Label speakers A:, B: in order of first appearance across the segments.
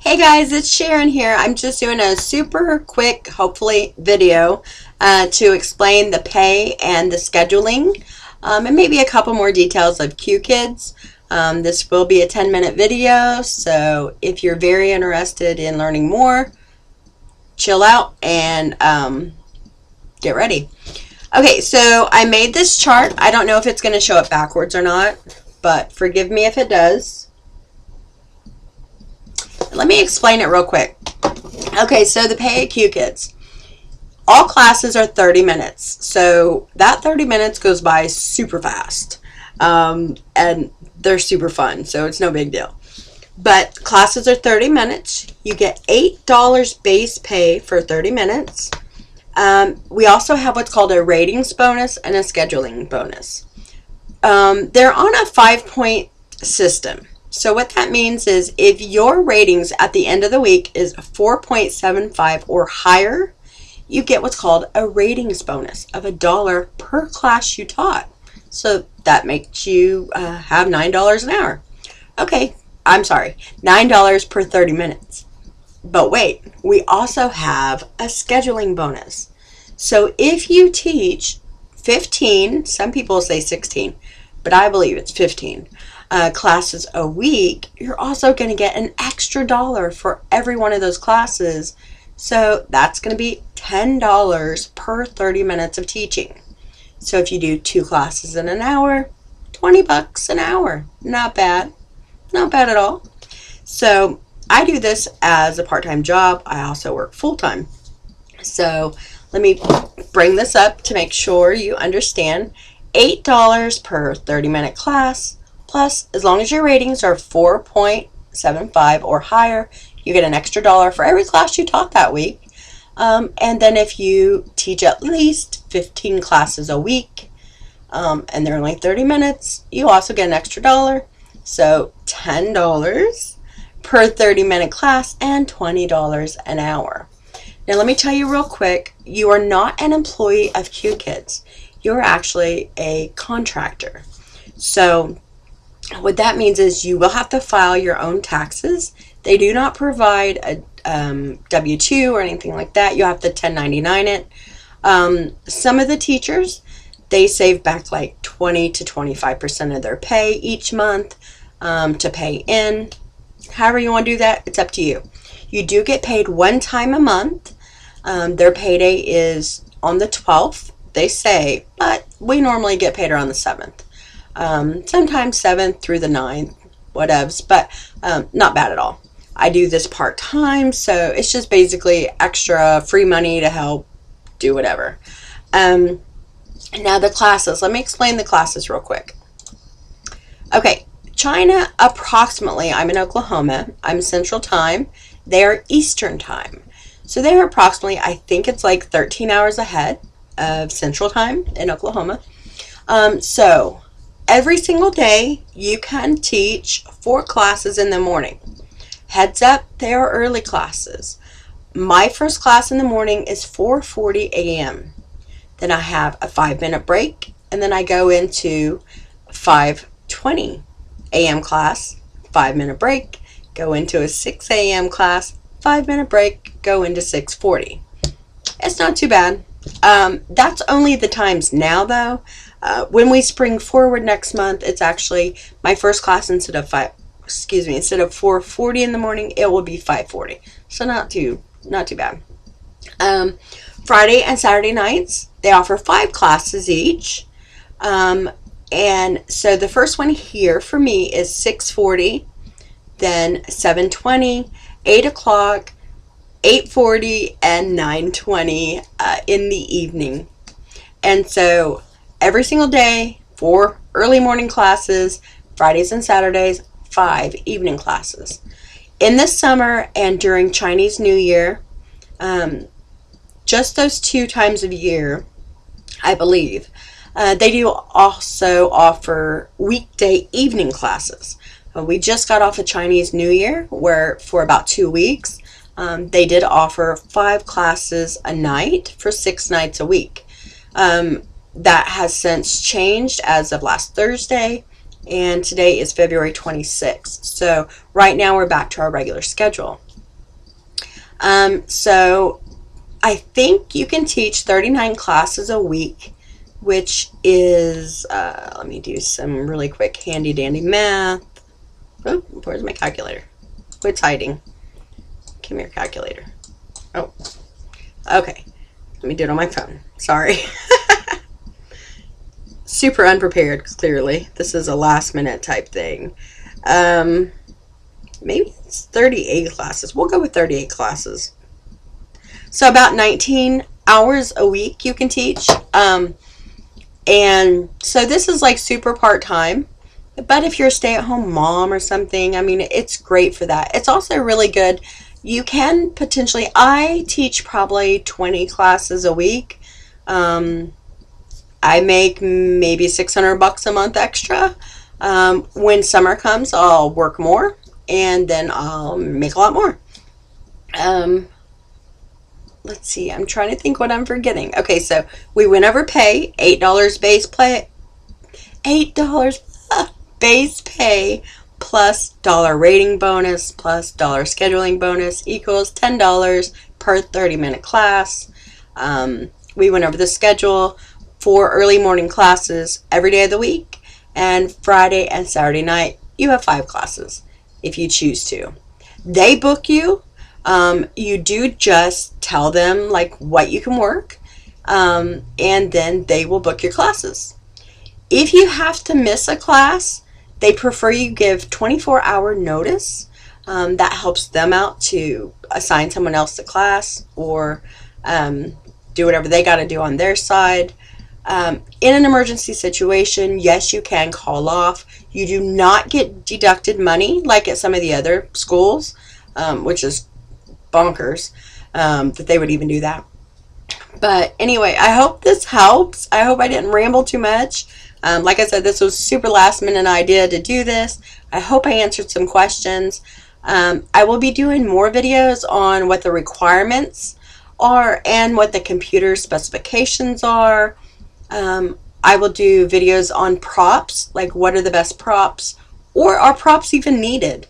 A: Hey guys, it's Sharon here. I'm just doing a super quick, hopefully, video to explain the pay and the scheduling and maybe a couple more details of Qkids. This will be a 10-minute video, so if you're very interested in learning more, chill out and get ready. Okay, so I made this chart. I don't know if it's going to show it backwards or not, but forgive me if it does. Let me explain it real quick. Okay, so the pay at Qkids. All classes are 30 minutes. So that 30 minutes goes by super fast. And they're super fun, so it's no big deal. But classes are 30 minutes. You get $8 base pay for 30 minutes. We also have what's called a ratings bonus and a scheduling bonus. They're on a 5-point system. So what that means is if your ratings at the end of the week is 4.75 or higher, you get what's called a ratings bonus of $1 per class you taught. So that makes you have $9 an hour. Okay, I'm sorry, $9 per 30 minutes. But wait, we also have a scheduling bonus. So if you teach 15, some people say 16, but I believe it's 15, classes a week, you're also going to get an extra $1 for every one of those classes. So that's going to be $10 per 30 minutes of teaching. So if you do 2 classes in an hour, 20 bucks an hour. Not bad. Not bad at all. So I do this as a part-time job. I also work full-time. So let me bring this up to make sure you understand. $8 per 30-minute class. Plus, as long as your ratings are 4.75 or higher, you get an extra $1 for every class you taught that week. And then if you teach at least 15 classes a week, and they're only 30 minutes, you also get an extra $1. So $10 per 30-minute class and $20 an hour. Now let me tell you real quick, you are not an employee of Qkids. You're actually a contractor. So what that means is you will have to file your own taxes. They do not provide a W-2 or anything like that. You have to 1099 it. Some of the teachers, they save back like 20 to 25% of their pay each month to pay in. However you want to do that, it's up to you. You do get paid one time a month. Their payday is on the 12th, they say, but we normally get paid around the 7th. Sometimes 7th through the 9th, whatevs, but not bad at all. I do this part-time, so it's just basically extra free money to help do whatever. Now the classes. Let me explain the classes real quick. Okay, China, approximately, I'm in Oklahoma. I'm Central Time. They are Eastern Time. So they're approximately, I think it's like 13 hours ahead of Central Time in Oklahoma. So every single day, you can teach 4 classes in the morning. Heads up, they are early classes. My first class in the morning is 4:40 a.m. Then I have a 5-minute break, and then I go into 5:20 a.m. class, 5-minute break, go into a 6 a.m. class, 5-minute break, go into 6:40. It's not too bad. That's only the times now, though. When we spring forward next month, it's actually my first class instead of 4:40 in the morning, it will be 5:40. So not too bad. Friday and Saturday nights, they offer 5 classes each. And so the first one here for me is 6:40, then 7:20, 8 o'clock, 8:40, and 9:20 in the evening. And so every single day, 4 early morning classes, Fridays and Saturdays, 5 evening classes. In the summer and during Chinese New Year, just those 2 times of year, I believe, they do also offer weekday evening classes. We just got off of Chinese New Year, where for about 2 weeks, they did offer 5 classes a night for 6 nights a week. That has since changed as of last Thursday, and today is February 26th. So right now we're back to our regular schedule. So I think you can teach 39 classes a week, which is, let me do some really quick handy dandy math. Oh, where's my calculator? It's hiding. Give me your calculator. Oh, okay. Let me do it on my phone. Sorry. Super unprepared, clearly. This is a last minute type thing. Maybe it's 38 classes. We'll go with 38 classes. So about 19 hours a week you can teach. And so this is like super part-time. But if you're a stay-at-home mom or something, I mean, it's great for that. It's also really good. You can potentially, I teach probably 20 classes a week. I make maybe $600 a month extra. When summer comes, I'll work more, and then I'll make a lot more. Let's see, I'm trying to think what I'm forgetting. Okay, so we went over pay, $8 base pay, $8 base pay plus dollar rating bonus plus dollar scheduling bonus equals $10 per 30-minute class. We went over the schedule for early morning classes every day of the week, and Friday and Saturday night you have 5 classes if you choose to. They book you. You do just tell them like what you can work, and then they will book your classes. If you have to miss a class, they prefer you give 24-hour notice. That helps them out to assign someone else to class, or do whatever they got to do on their side. In an emergency situation, yes, you can call off. You do not get deducted money like at some of the other schools, which is bonkers that they would even do that. But anyway, I hope this helps. I hope I didn't ramble too much. Like I said, this was super last minute idea to do this. I hope I answered some questions. I will be doing more videos on what the requirements are and what the computer specifications are. I will do videos on props, like what are the best props, or are props even needed?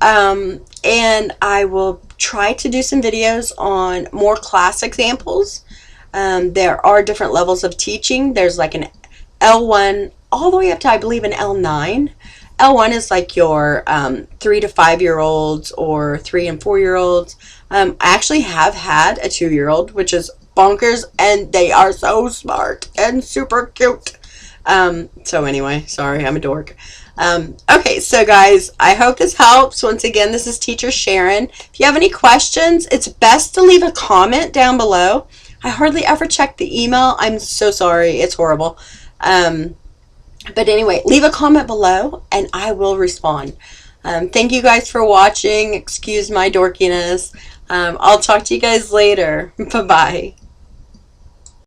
A: And I will try to do some videos on more class examples. There are different levels of teaching. There's like an L1 all the way up to, I believe, an L9. L1 is like your 3 to 5 year olds or 3 and 4 year olds. I actually have had a 2-year-old, which is bonkers, and they are so smart and super cute. So anyway, sorry, I'm a dork. Okay, so guys, I hope this helps. Once again, this is Teacher Sharon. If you have any questions, it's best to leave a comment down below. I hardly ever check the email. I'm so sorry. It's horrible. But anyway, leave a comment below and I will respond. Thank you guys for watching. Excuse my dorkiness. I'll talk to you guys later. Bye-bye.